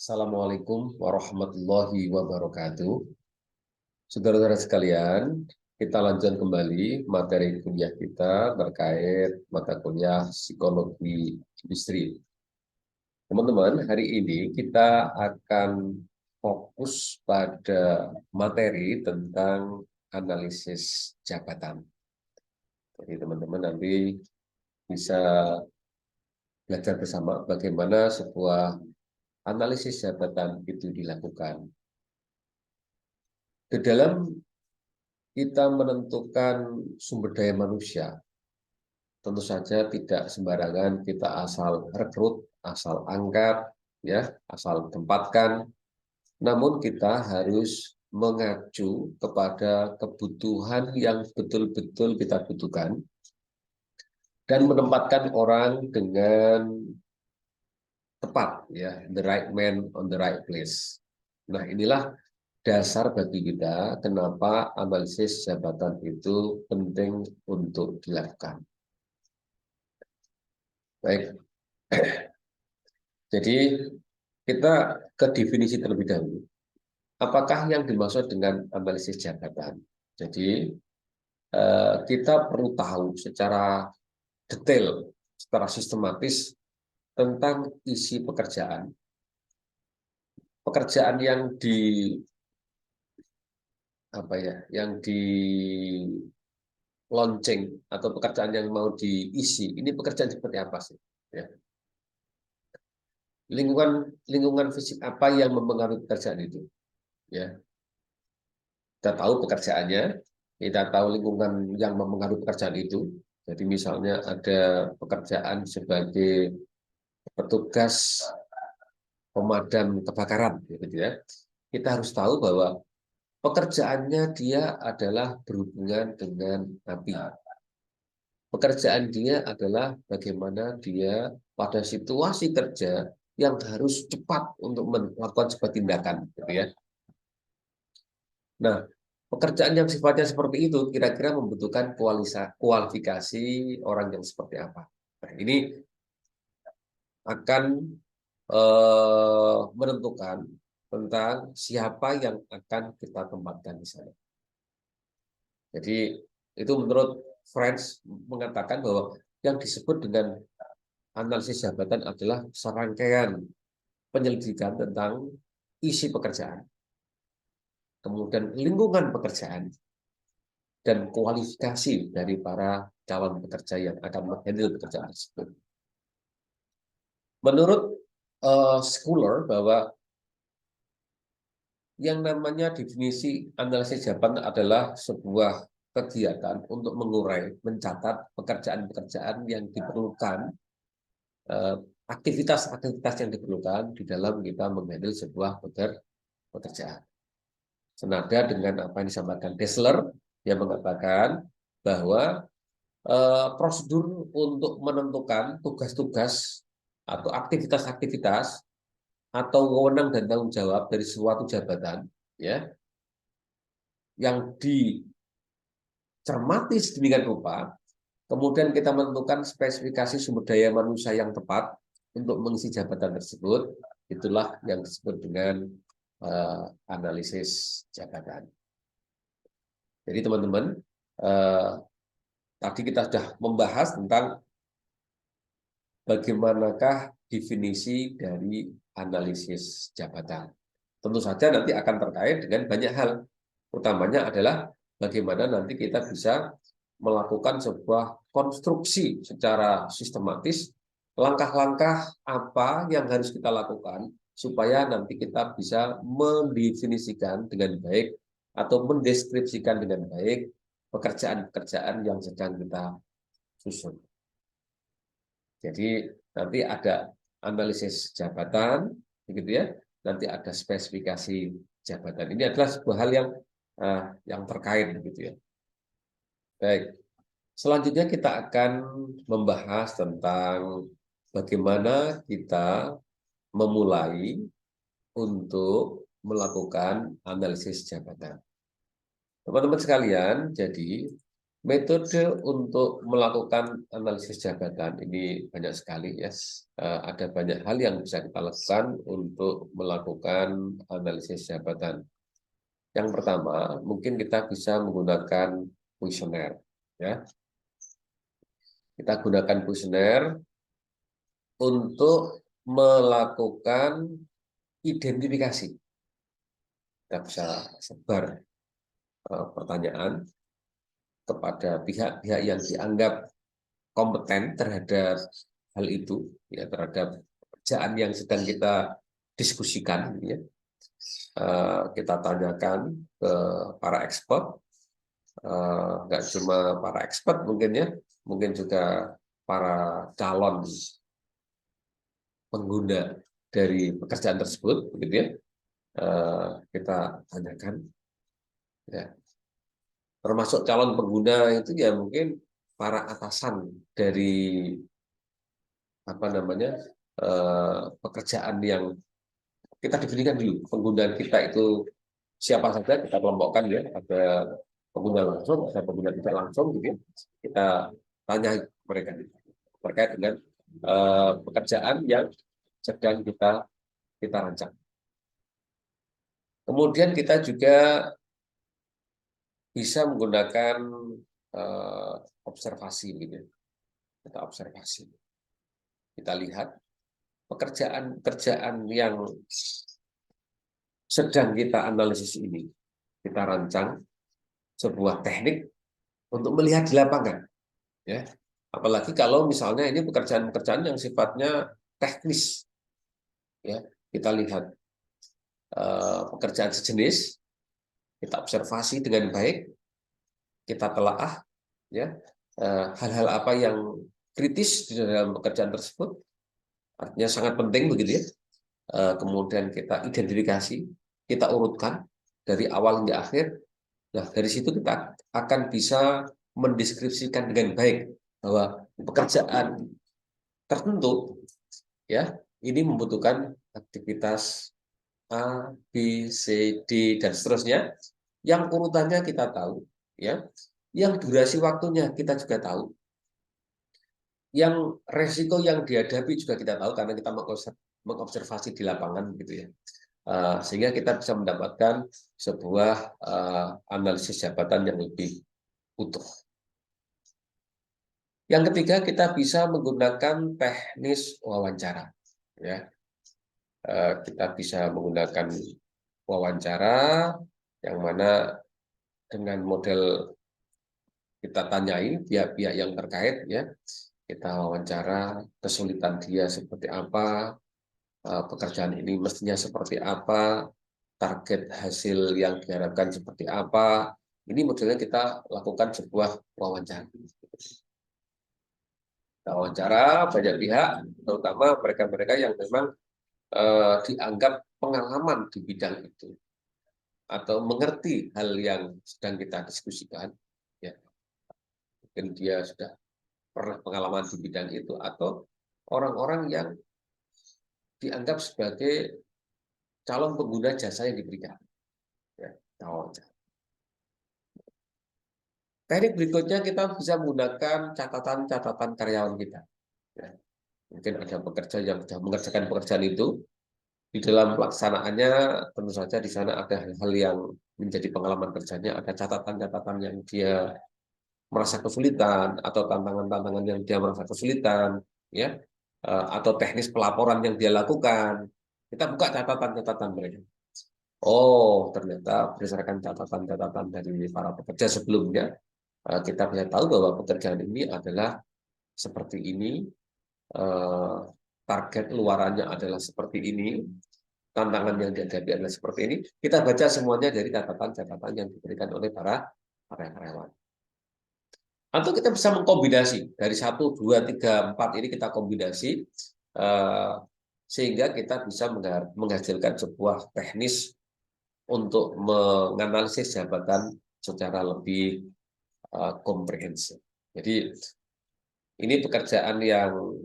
Assalamualaikum warahmatullahi wabarakatuh. Saudara-saudara sekalian, kita lanjutkan kembali materi kuliah kita terkait mata kuliah psikologi industri. Teman-teman, hari ini kita akan fokus pada materi tentang analisis jabatan. Jadi teman-teman nanti bisa belajar bersama bagaimana sebuah analisis jabatan itu dilakukan. Di dalam kita menentukan sumber daya manusia, tentu saja tidak sembarangan kita asal rekrut, asal angkat, ya, asal tempatkan. Namun kita harus mengacu kepada kebutuhan yang betul-betul kita butuhkan dan menempatkan orang dengan tepat, ya, the right man on the right place. Nah, inilah dasar bagi kita kenapa analisis jabatan itu penting untuk dilakukan. Baik, jadi kita ke definisi terlebih dahulu. Apakah yang dimaksud dengan analisis jabatan? Jadi kita perlu tahu secara detail, secara sistematis tentang isi pekerjaan. Pekerjaan yang di launching atau pekerjaan yang mau diisi, ini pekerjaan seperti apa sih? Ya. Lingkungan fisik apa yang mempengaruhi pekerjaan itu? Ya, kita tahu pekerjaannya, kita tahu lingkungan yang mempengaruhi pekerjaan itu. Jadi misalnya ada pekerjaan sebagai petugas pemadam kebakaran, gitu ya. Kita harus tahu bahwa pekerjaannya dia adalah berhubungan dengan api. Pekerjaan dia adalah bagaimana dia pada situasi kerja yang harus cepat untuk melakukan sebuah tindakan, gitu ya. Nah, pekerjaan yang sifatnya seperti itu kira-kira membutuhkan kualifikasi orang yang seperti apa. Nah, ini akan menentukan tentang siapa yang akan kita tempatkan di sana. Jadi itu menurut French mengatakan bahwa yang disebut dengan analisis jabatan adalah serangkaian penyelidikan tentang isi pekerjaan, kemudian lingkungan pekerjaan, dan kualifikasi dari para calon pekerja yang akan menghandle pekerjaan tersebut. Menurut Schuler bahwa yang namanya definisi analisis jabatan adalah sebuah kegiatan untuk mengurai, mencatat pekerjaan-pekerjaan yang diperlukan, aktivitas-aktivitas yang diperlukan di dalam kita menghandle sebuah pekerjaan. Senada dengan apa yang disampaikan Dessler yang mengatakan bahwa prosedur untuk menentukan tugas-tugas atau aktivitas-aktivitas atau wewenang dan tanggung jawab dari suatu jabatan, ya, yang dicermati sedemikian rupa, kemudian kita menentukan spesifikasi sumber daya manusia yang tepat untuk mengisi jabatan tersebut, itulah yang disebut dengan analisis jabatan. Jadi teman-teman, tadi kita sudah membahas tentang bagaimanakah definisi dari analisis jabatan. Tentu saja nanti akan terkait dengan banyak hal. Utamanya adalah bagaimana nanti kita bisa melakukan sebuah konstruksi secara sistematis, langkah-langkah apa yang harus kita lakukan supaya nanti kita bisa mendefinisikan dengan baik atau mendeskripsikan dengan baik pekerjaan-pekerjaan yang sedang kita susun. Jadi nanti ada analisis jabatan, begitu ya. Nanti ada spesifikasi jabatan. Ini adalah sebuah hal yang terkait, begitu ya. Baik. Selanjutnya kita akan membahas tentang bagaimana kita memulai untuk melakukan analisis jabatan. Teman-teman sekalian, jadi Metode untuk melakukan analisis jabatan ini banyak sekali ya. Ada banyak hal yang bisa kita lakukan untuk melakukan analisis jabatan. Yang pertama, mungkin kita bisa menggunakan kuesioner ya. Kita gunakan kuesioner untuk melakukan identifikasi. Kita bisa sebar pertanyaan kepada pihak-pihak yang dianggap kompeten terhadap hal itu, ya, terhadap pekerjaan yang sedang kita diskusikan, ya. Kita tanyakan ke para expert, nggak cuma para expert mungkin ya, mungkin juga para calon pengguna dari pekerjaan tersebut, begitu ya. Kita tanyakan, ya. Termasuk calon pengguna itu ya mungkin para atasan dari apa namanya pekerjaan yang kita definisikan dulu. Penggunaan kita itu siapa saja, kita kelompokkan ya. Ada pengguna langsung, ada pengguna tidak langsung, gitu ya. Kita tanya mereka terkait dengan pekerjaan yang sedang kita rancang. Kemudian kita juga bisa menggunakan observasi, gitu. Kita observasi. Kita lihat pekerjaan-pekerjaan yang sedang kita analisis ini. Kita rancang sebuah teknik untuk melihat di lapangan. Ya. Apalagi kalau misalnya ini pekerjaan-pekerjaan yang sifatnya teknis. Ya. Kita lihat pekerjaan sejenis, kita observasi dengan baik, kita telaah ya hal-hal apa yang kritis di dalam pekerjaan tersebut, artinya sangat penting begitu ya. Kemudian kita identifikasi, kita urutkan dari awal hingga akhir. Nah, dari situ kita akan bisa mendeskripsikan dengan baik bahwa pekerjaan tertentu ya ini membutuhkan aktivitas A, B, C, D dan seterusnya. Yang urutannya kita tahu, ya. Yang durasi waktunya kita juga tahu. Yang resiko yang dihadapi juga kita tahu karena kita mengobservasi di lapangan gitu ya. Sehingga kita bisa mendapatkan sebuah analisis jabatan yang lebih utuh. Yang ketiga, kita bisa menggunakan teknis wawancara. Ya, kita bisa menggunakan wawancara yang mana dengan model kita tanyain pihak-pihak yang terkait, ya, kita wawancara kesulitan dia seperti apa, pekerjaan ini mestinya seperti apa, target hasil yang diharapkan seperti apa. Ini modelnya kita lakukan sebuah wawancara. Kita wawancara banyak pihak, terutama mereka-mereka yang memang dianggap pengalaman di bidang itu atau mengerti hal yang sedang kita diskusikan. Ya, mungkin dia sudah pernah pengalaman di bidang itu atau orang-orang yang dianggap sebagai calon pengguna jasa yang diberikan. Ya, teknik berikutnya kita bisa menggunakan catatan-catatan karyawan kita. Ya, mungkin ada pekerja yang sudah mengerjakan pekerjaan itu, di dalam pelaksanaannya tentu saja di sana ada hal-hal yang menjadi pengalaman kerjanya, ada catatan-catatan yang dia merasa kesulitan atau tantangan-tantangan yang dia merasa kesulitan, ya, atau teknis pelaporan yang dia lakukan. Kita buka catatan-catatan mereka. Oh, ternyata berdasarkan catatan-catatan dari para pekerja sebelumnya, kita bisa tahu bahwa pekerjaan ini adalah seperti ini, target luarannya adalah seperti ini, tantangan yang dihadapi adalah seperti ini. Kita baca semuanya dari catatan-catatan yang diberikan oleh para karyawan. Atau kita bisa mengkombinasi dari 1, 2, 3, 4 ini kita kombinasi sehingga kita bisa menghasilkan sebuah teknis untuk menganalisis jabatan secara lebih komprehensif. Jadi ini pekerjaan yang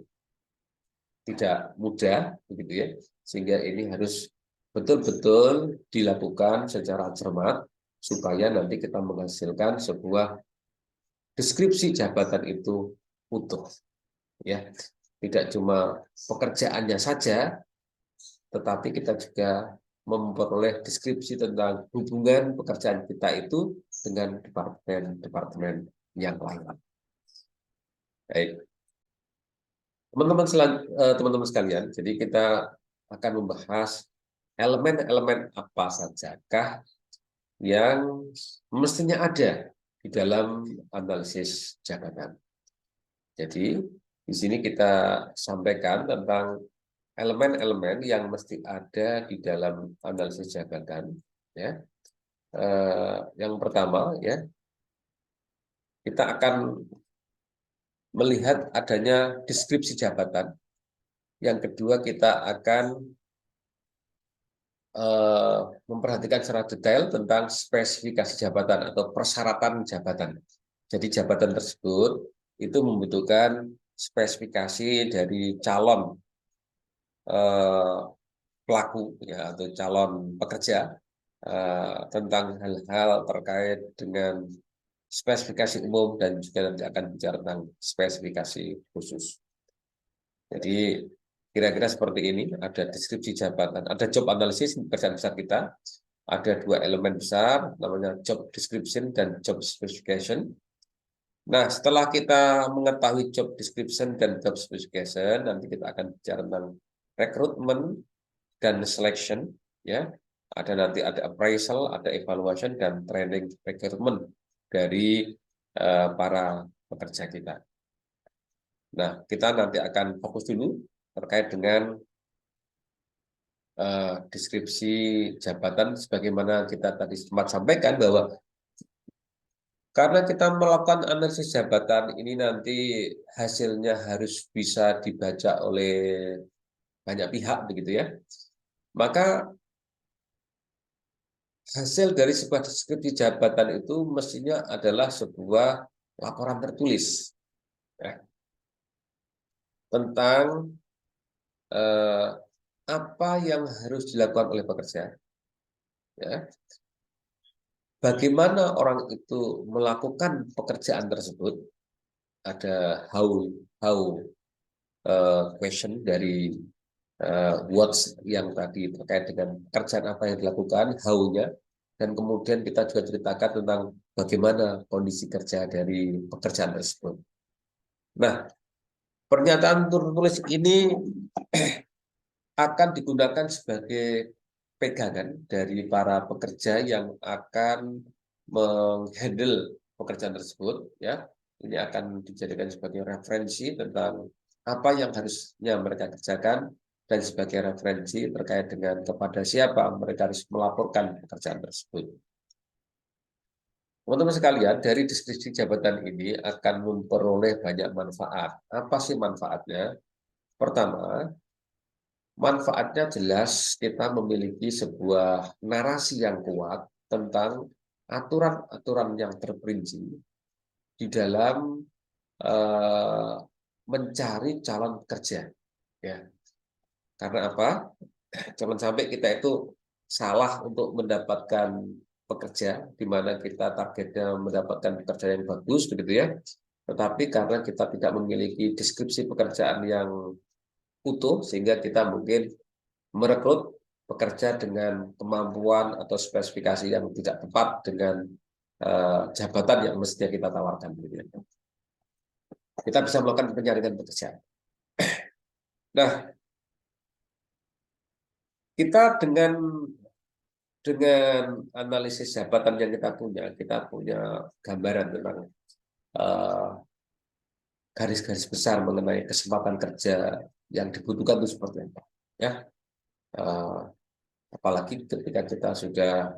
tidak mudah, begitu ya, sehingga ini harus betul-betul dilakukan secara cermat supaya nanti kita menghasilkan sebuah deskripsi jabatan itu utuh, ya. Tidak cuma pekerjaannya saja, tetapi kita juga memperoleh deskripsi tentang hubungan pekerjaan kita itu dengan departemen-departemen yang lain. Baik, teman-teman sekalian, jadi kita akan membahas elemen-elemen apa sajakah yang mestinya ada di dalam analisis jabatan. Jadi di sini kita sampaikan tentang elemen-elemen yang mesti ada di dalam analisis jabatan. Ya, yang pertama, ya, kita akan melihat adanya deskripsi jabatan. Yang kedua, kita akan memperhatikan secara detail tentang spesifikasi jabatan atau persyaratan jabatan. Jadi jabatan tersebut itu membutuhkan spesifikasi dari calon pelaku, ya, atau calon pekerja, tentang hal-hal terkait dengan spesifikasi umum dan juga nanti akan bicara tentang spesifikasi khusus. Jadi kira-kira seperti ini, ada deskripsi jabatan, ada job analysis pekerjaan besar kita, ada dua elemen besar, namanya job description dan job specification. Nah, setelah kita mengetahui job description dan job specification, nanti kita akan bicara tentang rekrutmen dan selection, ya. Ada nanti ada appraisal, ada evaluation dan training recruitment dari para pekerja kita. Nah, kita nanti akan fokus dulu terkait dengan deskripsi jabatan, sebagaimana kita tadi sempat sampaikan bahwa karena kita melakukan analisis jabatan ini nanti hasilnya harus bisa dibaca oleh banyak pihak, begitu ya. Maka hasil dari sebuah deskripsi jabatan itu mestinya adalah sebuah laporan tertulis, ya, tentang apa yang harus dilakukan oleh pekerja, ya, bagaimana orang itu melakukan pekerjaan tersebut, ada how question dari what's yang tadi terkait dengan pekerjaan apa yang dilakukan, how-nya, dan kemudian kita juga ceritakan tentang bagaimana kondisi kerja dari pekerjaan tersebut. Nah, pernyataan tertulis ini akan digunakan sebagai pegangan dari para pekerja yang akan menghandle pekerjaan tersebut, ya. Ini akan dijadikan sebagai referensi tentang apa yang harusnya mereka kerjakan dan sebagai referensi terkait dengan kepada siapa mereka harus melaporkan pekerjaan tersebut. Teman-teman sekalian, dari deskripsi jabatan ini akan memperoleh banyak manfaat. Apa sih manfaatnya? Pertama, manfaatnya jelas kita memiliki sebuah narasi yang kuat tentang aturan-aturan yang terperinci di dalam mencari calon kerja. Ya. Karena apa? Jangan sampai kita itu salah untuk mendapatkan pekerja, di mana kita targetnya mendapatkan pekerja yang bagus, begitu ya. Tetapi karena kita tidak memiliki deskripsi pekerjaan yang utuh, sehingga kita mungkin merekrut pekerja dengan kemampuan atau spesifikasi yang tidak tepat dengan jabatan yang mestinya kita tawarkan. Kita bisa melakukan penyaringan pekerjaan. Nah, kita dengan analisis jabatan yang kita punya gambaran tentang garis-garis besar mengenai kesempatan kerja yang dibutuhkan itu seperti apa. Ya, apalagi ketika kita sudah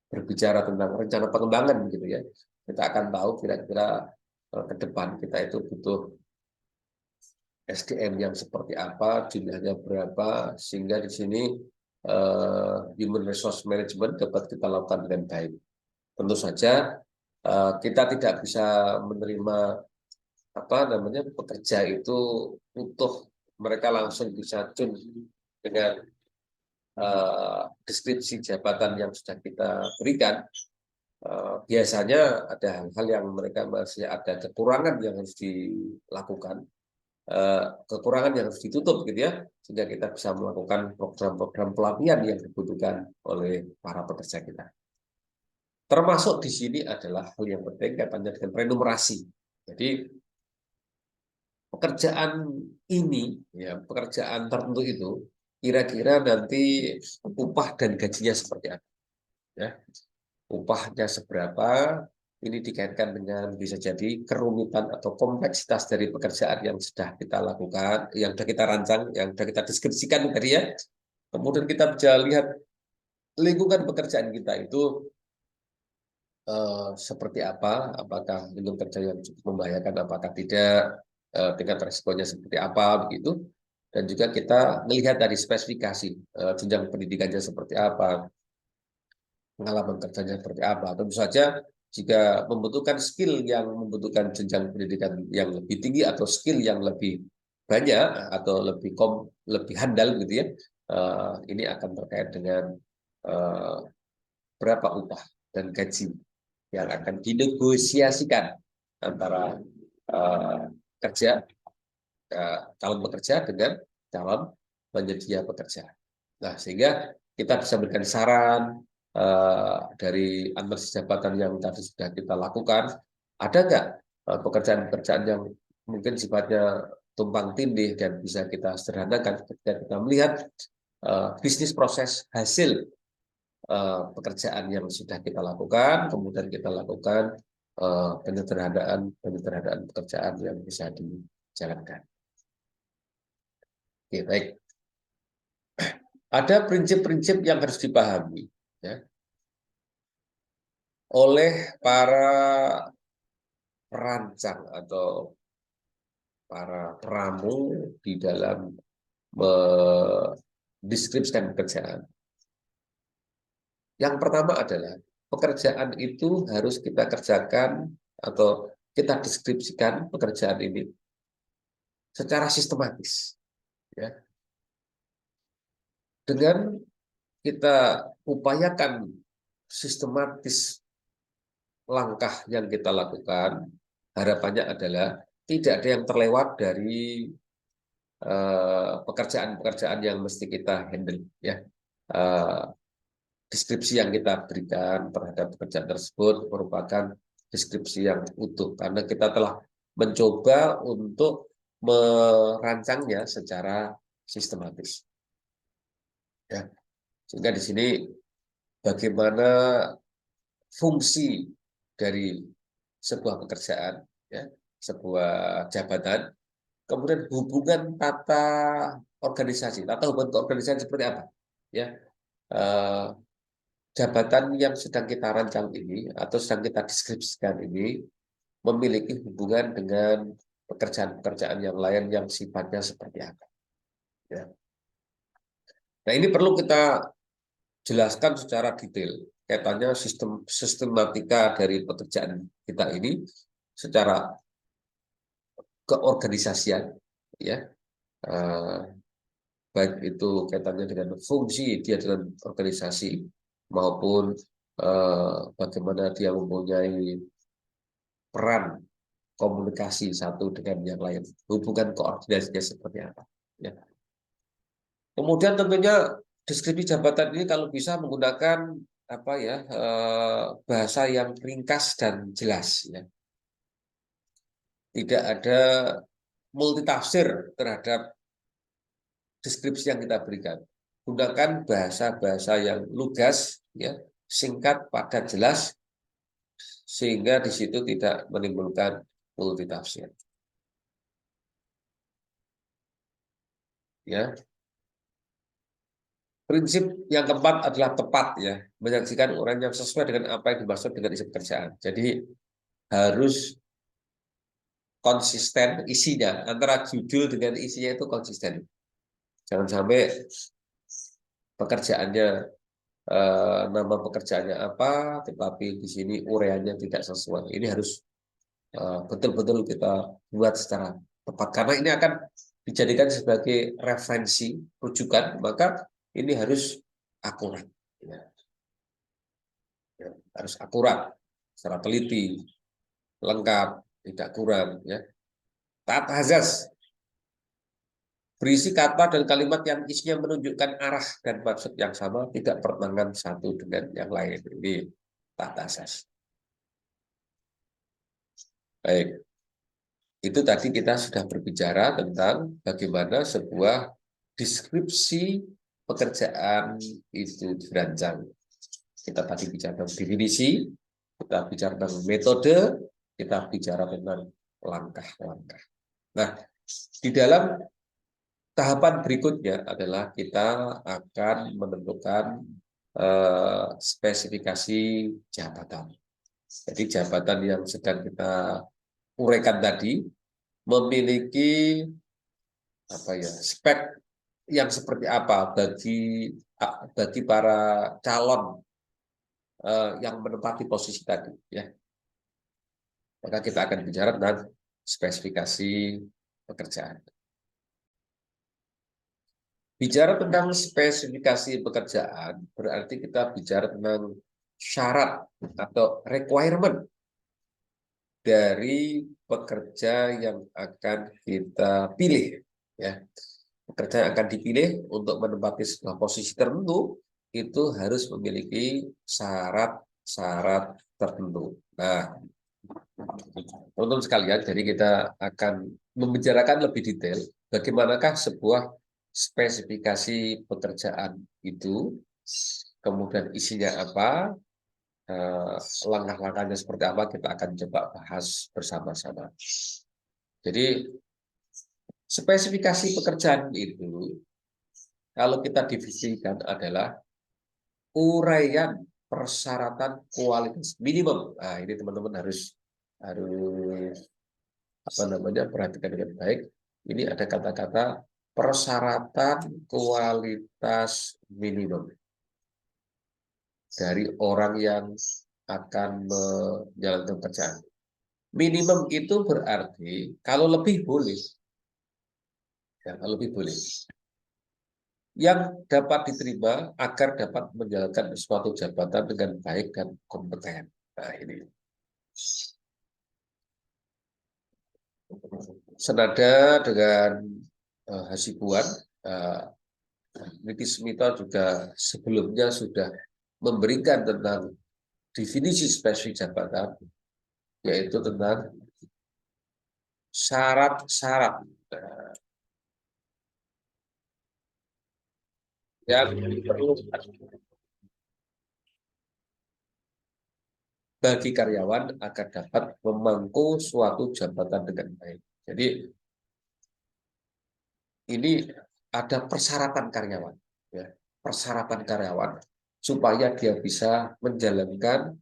berbicara tentang rencana pengembangan, gitu ya, kita akan tahu kira-kira ke depan kita itu butuh SDM yang seperti apa, jumlahnya berapa, sehingga di sini human resource management dapat kita lakukan dengan baik. Tentu saja kita tidak bisa menerima pekerja itu utuh, mereka langsung bisa tune dengan deskripsi jabatan yang sudah kita berikan. biasanya ada hal-hal yang mereka masih ada kekurangan yang harus dilakukan, kekurangan yang harus ditutup gitu ya, sehingga kita bisa melakukan program-program pelatihan yang dibutuhkan oleh para pekerja kita. Termasuk di sini adalah hal yang penting kaitannya dengan remunerasi. Jadi pekerjaan ini, ya pekerjaan tertentu itu, kira-kira nanti upah dan gajinya seperti apa? Ya, upahnya seberapa? Ini dikaitkan dengan bisa jadi kerumitan atau kompleksitas dari pekerjaan yang sudah kita lakukan, yang sudah kita rancang, yang sudah kita deskripsikan tadi ya. Kemudian kita bisa lihat lingkungan pekerjaan kita itu seperti apa, apakah lingkungan kerja yang cukup membahayakan, apakah tidak, tingkat resikonya seperti apa, begitu. Dan juga kita melihat dari spesifikasi, jenjang pendidikannya seperti apa, pengalaman kerjanya seperti apa. Tentu saja jika membutuhkan skill yang membutuhkan jenjang pendidikan yang lebih tinggi atau skill yang lebih banyak atau lebih handal gitu ya, ini akan terkait dengan eh, berapa upah dan gaji yang akan dinegosiasikan antara kerja calon pekerja dengan calon penyedia pekerja. Nah, sehingga kita bisa berikan saran dari analisis jabatan yang tadi sudah kita lakukan, ada nggak pekerjaan-pekerjaan yang mungkin sifatnya tumpang tindih dan bisa kita sederhanakan ketika kita melihat bisnis proses hasil pekerjaan yang sudah kita lakukan, kemudian kita lakukan penyederhanaan pekerjaan yang bisa dijalankan. Oke, baik. Ada prinsip-prinsip yang harus dipahami ya, oleh para perancang atau para peramu di dalam mendeskripsikan pekerjaan. Yang pertama adalah pekerjaan itu harus kita kerjakan atau kita deskripsikan pekerjaan ini secara sistematis. Ya. Dengan kita upayakan sistematis langkah yang kita lakukan, harapannya adalah tidak ada yang terlewat dari pekerjaan-pekerjaan yang mesti kita handle. Ya. Deskripsi yang kita berikan terhadap pekerjaan tersebut merupakan deskripsi yang utuh, karena kita telah mencoba untuk merancangnya secara sistematis. Ya. Sehingga di sini bagaimana fungsi dari sebuah pekerjaan, ya, sebuah jabatan, kemudian hubungan tata hubungan keorganisasi seperti apa, ya, jabatan yang sedang kita rancang ini atau sedang kita deskripsikan ini memiliki hubungan dengan pekerjaan-pekerjaan yang lain yang sifatnya seperti apa, ya. Nah, ini perlu kita jelaskan secara detail kaitannya sistematika dari pekerjaan kita ini secara keorganisasian, ya, baik itu kaitannya dengan fungsi dia dalam organisasi maupun bagaimana dia mempunyai peran komunikasi satu dengan yang lain, hubungan koordinasinya seperti apa, ya. Kemudian tentunya deskripsi jabatan ini kalau bisa menggunakan apa ya, bahasa yang ringkas dan jelas, ya. Tidak ada multitafsir terhadap deskripsi yang kita berikan. Gunakan bahasa-bahasa yang lugas, ya, singkat, padat, jelas, sehingga di situ tidak menimbulkan multitafsir. Ya. Prinsip yang keempat adalah tepat, ya, menyajikan orang yang sesuai dengan apa yang dimaksud dengan isi pekerjaan. Jadi harus konsisten isinya, antara judul dengan isinya itu konsisten. Jangan sampai pekerjaannya nama pekerjaannya apa, tetapi di sini uraiannya tidak sesuai. Ini harus betul-betul kita buat secara tepat, karena ini akan dijadikan sebagai referensi rujukan, maka ini harus akurat. Ya. Ya, harus akurat, secara teliti, lengkap, tidak kurang. Ya. Taat azas, berisi kata dan kalimat yang isinya menunjukkan arah dan maksud yang sama, tidak bertentangan satu dengan yang lain. Ini taat azas. Baik, itu tadi kita sudah berbicara tentang bagaimana sebuah deskripsi pekerjaan itu dirancang. Kita tadi bicara tentang definisi, kita bicara tentang metode, kita bicara tentang langkah-langkah. Nah, di dalam tahapan berikutnya adalah kita akan menentukan spesifikasi jabatan. Jadi jabatan yang sedang kita uraikan tadi memiliki apa ya spek yang seperti apa bagi para calon yang menempati posisi tadi ya. Maka kita akan bicara tentang spesifikasi pekerjaan. Bicara tentang spesifikasi pekerjaan berarti kita bicara tentang syarat atau requirement dari pekerja yang akan kita pilih ya. Pekerja yang akan dipilih untuk menempati sebuah posisi tertentu itu harus memiliki syarat-syarat tertentu. Nah, teman-teman sekalian, jadi kita akan membicarakan lebih detail bagaimanakah sebuah spesifikasi pekerjaan itu, kemudian isinya apa, langkah-langkahnya seperti apa, kita akan coba bahas bersama-sama. Jadi, spesifikasi pekerjaan itu, kalau kita divisikan adalah uraian persyaratan kualitas minimum. Nah, ini teman-teman harus harus perhatikan dengan baik. Ini ada kata-kata persyaratan kualitas minimum dari orang yang akan menjalankan pekerjaan. Minimum itu berarti kalau lebih boleh, ya, kalau lebih boleh, yang dapat diterima agar dapat menjalankan suatu jabatan dengan baik dan kompeten. Nah, ini senada dengan Hasibuan, Niti Smito juga sebelumnya sudah memberikan tentang definisi spesifik jabatan, yaitu tentang syarat-syarat yang diperlukan bagi karyawan agar dapat memangku suatu jabatan dengan baik. Jadi ini ada persyaratan karyawan, ya, persyaratan karyawan supaya dia bisa menjalankan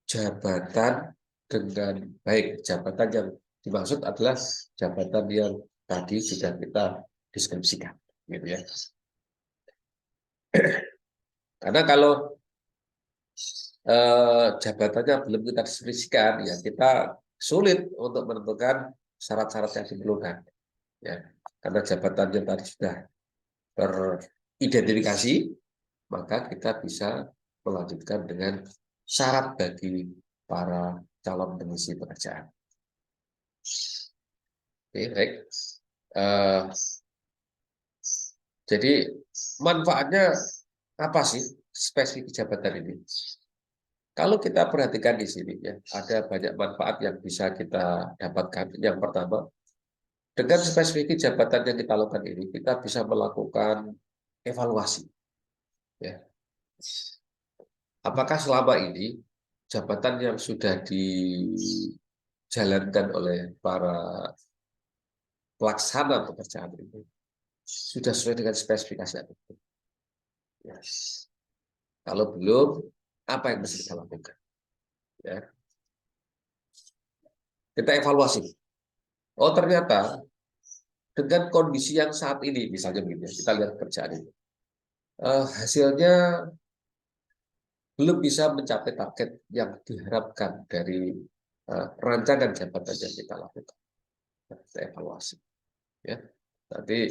jabatan dengan baik. Jabatan yang dimaksud adalah jabatan yang tadi sudah kita deskripsikan, gitu ya. Karena kalau jabatannya belum kita deskripsikan, ya kita sulit untuk menentukan syarat-syarat yang diperlukan. Ya, karena jabatannya tadi sudah teridentifikasi, maka kita bisa melanjutkan dengan syarat bagi para calon pengisi pekerjaan. Oke, baik. Jadi manfaatnya apa sih spesifik jabatan ini? Kalau kita perhatikan di sini ya, ada banyak manfaat yang bisa kita dapatkan. Yang pertama, dengan spesifik jabatan yang kita lakukan ini, kita bisa melakukan evaluasi. Ya. Apakah selama ini jabatan yang sudah dijalankan oleh para pelaksana pekerjaan itu sudah sesuai dengan spesifikasi itu? Ya. Kalau belum, apa yang mesti kita lakukan? Ya. Kita evaluasi. Oh, ternyata dengan kondisi yang saat ini, misalnya begini, kita lihat pekerjaan ini, hasilnya belum bisa mencapai target yang diharapkan dari rancangan jabatan yang kita lakukan. Kita evaluasi. Ya. Nanti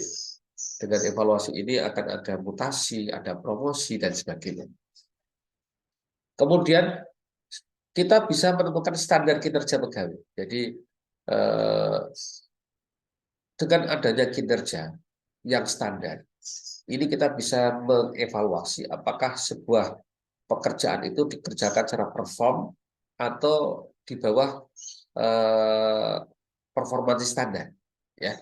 dengan evaluasi ini akan ada mutasi, ada promosi, dan sebagainya. Kemudian kita bisa menemukan standar kinerja pegawai. Jadi dengan adanya kinerja yang standar, ini kita bisa mengevaluasi apakah sebuah pekerjaan itu dikerjakan secara perform atau di bawah performance standar. Ya,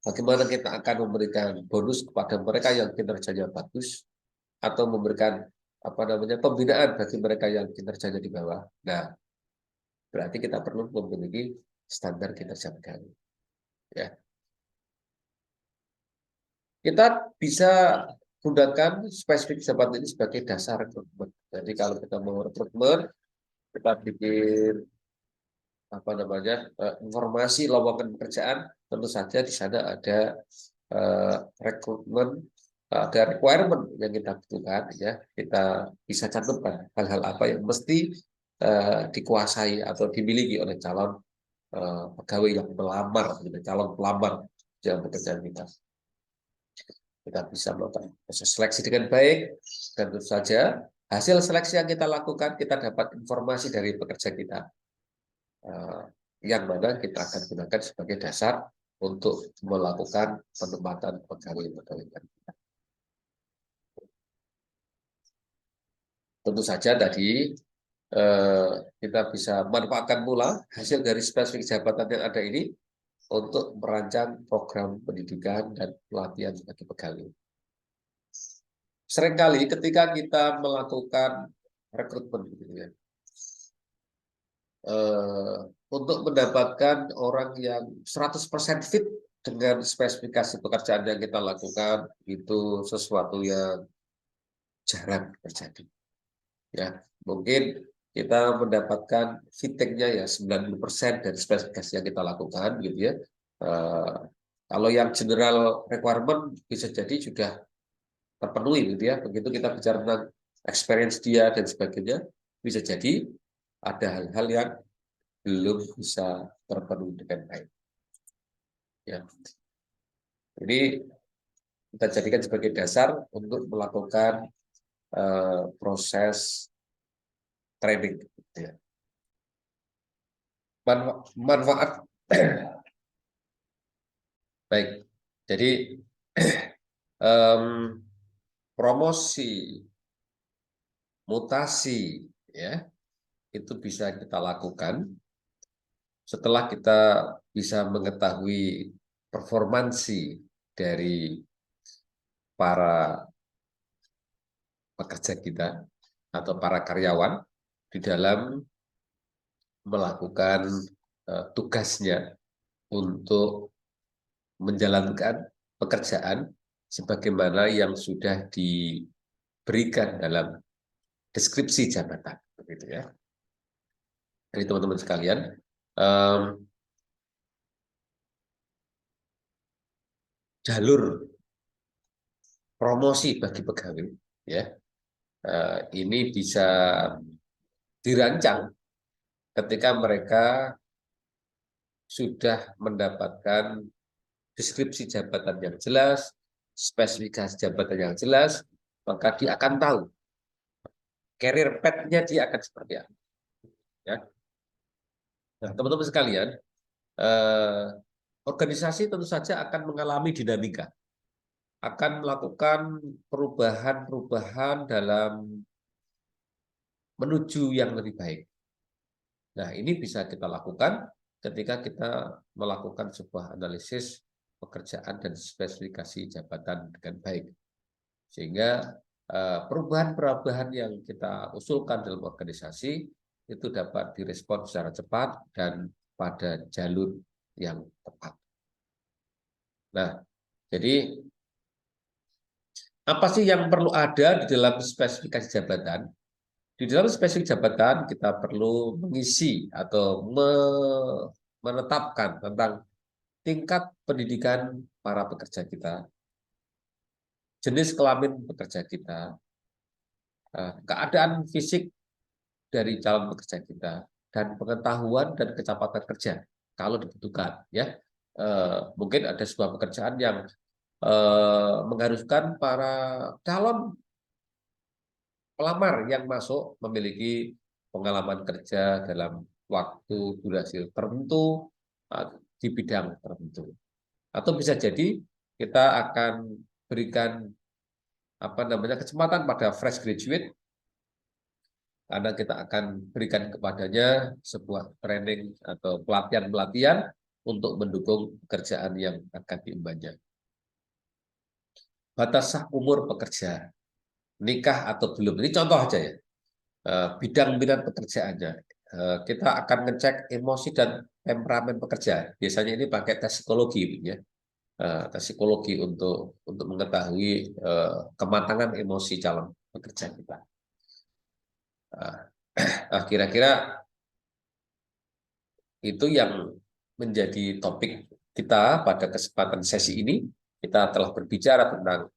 bagaimana kita akan memberikan bonus kepada mereka yang kinerjanya bagus atau memberikan pembinaan bagi mereka yang kinerjanya di bawah. Nah, berarti kita perlu memiliki standar kinerja pegawai. Ya, kita bisa gunakan spesifik jabatan ini sebagai dasar rekrutmen. Jadi kalau kita mau rekrutmen, kita bikin informasi lowongan pekerjaan, tentu saja di sana ada rekrutmen, ada requirement yang kita butuhkan, ya kita bisa cantumkan hal-hal apa yang mesti dikuasai atau dimiliki oleh calon pegawai yang melamar, calon pelamar dalam pekerjaan kita. Kita bisa melakukan proses seleksi dengan baik, dan tentu saja hasil seleksi yang kita lakukan, kita dapat informasi dari pekerja kita, yang mana kita akan gunakan sebagai dasar untuk melakukan penempatan pegawai-pegawai kita. Tentu saja tadi kita bisa manfaatkan pula hasil dari spesifik jabatan yang ada ini untuk merancang program pendidikan dan pelatihan bagi pegawai. Seringkali ketika kita melakukan rekrutmen, untuk mendapatkan orang yang 100% fit dengan spesifikasi pekerjaan yang kita lakukan, itu sesuatu yang jarang terjadi. Ya, mungkin kita mendapatkan fittingnya ya 90% dari spesifikasi yang kita lakukan, gitu ya. Kalau yang general requirement bisa jadi sudah terpenuhi, gitu ya. Begitu kita bicara tentang experience dia dan sebagainya, bisa jadi ada hal-hal yang belum bisa terpenuhi dengan baik. Ya, ini kita jadikan sebagai dasar untuk melakukan proses training. Ya. Manfaat baik. Jadi promosi, mutasi, ya itu bisa kita lakukan setelah kita bisa mengetahui performansi dari para pekerja kita atau para karyawan di dalam melakukan tugasnya untuk menjalankan pekerjaan sebagaimana yang sudah diberikan dalam deskripsi jabatan, begitu ya. Jadi teman-teman sekalian, jalur promosi bagi pegawai, ya ini bisa dirancang ketika mereka sudah mendapatkan deskripsi jabatan yang jelas, spesifikasi jabatan yang jelas, maka dia akan tahu career path-nya dia akan seperti apa. Ya. Nah, teman-teman sekalian, organisasi tentu saja akan mengalami dinamika, akan melakukan perubahan-perubahan dalam menuju yang lebih baik. Nah, ini bisa kita lakukan ketika kita melakukan sebuah analisis pekerjaan dan spesifikasi jabatan dengan baik. Sehingga perubahan-perubahan yang kita usulkan dalam organisasi itu dapat direspon secara cepat dan pada jalur yang tepat. Nah, jadi apa sih yang perlu ada di dalam spesifikasi jabatan? Di dalam spesifik jabatan kita perlu mengisi atau menetapkan tentang tingkat pendidikan para pekerja kita, jenis kelamin pekerja kita, keadaan fisik dari calon pekerja kita, dan pengetahuan dan kecepatan kerja kalau dibutuhkan. Ya, mungkin ada sebuah pekerjaan yang mengharuskan para calon pelamar yang masuk memiliki pengalaman kerja dalam waktu durasi tertentu di bidang tertentu. Atau bisa jadi kita akan berikan kesempatan pada fresh graduate karena kita akan berikan kepadanya sebuah training atau pelatihan-pelatihan untuk mendukung pekerjaan yang akan diembannya. Batas sah umur pekerja, nikah atau belum. Ini contoh aja ya. Bidang minat pekerjaannya. Kita akan ngecek emosi dan temperamen pekerja. Biasanya ini pakai tes psikologi, ya. Tes psikologi untuk mengetahui kematangan emosi calon pekerja kita. Kira-kira itu yang menjadi topik kita pada kesempatan sesi ini. Kita telah berbicara tentang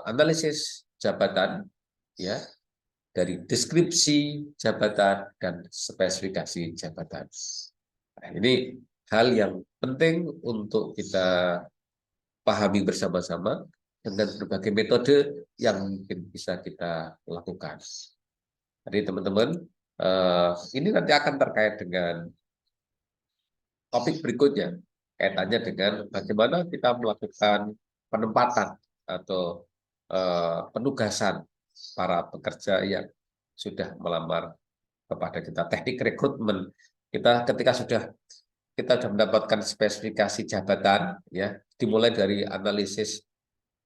analisis jabatan, ya, dari deskripsi jabatan dan spesifikasi jabatan. Nah, ini hal yang penting untuk kita pahami bersama-sama dengan berbagai metode yang mungkin bisa kita lakukan. Jadi teman-teman, ini nanti akan terkait dengan topik berikutnya, kaitannya dengan bagaimana kita melakukan penempatan atau penugasan para pekerja yang sudah melamar kepada kita. Teknik rekrutmen kita ketika kita sudah mendapatkan spesifikasi jabatan, ya, dimulai dari analisis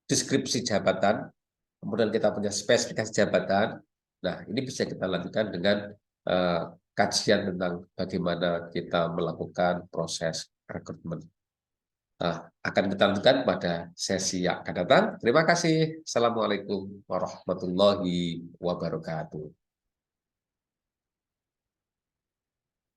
deskripsi jabatan, kemudian kita punya spesifikasi jabatan. Nah, ini bisa kita lanjutkan dengan kajian tentang bagaimana kita melakukan proses rekrutmen. Akan kita lanjutkan pada sesi yang akan datang. Terima kasih. Assalamualaikum warahmatullahi wabarakatuh.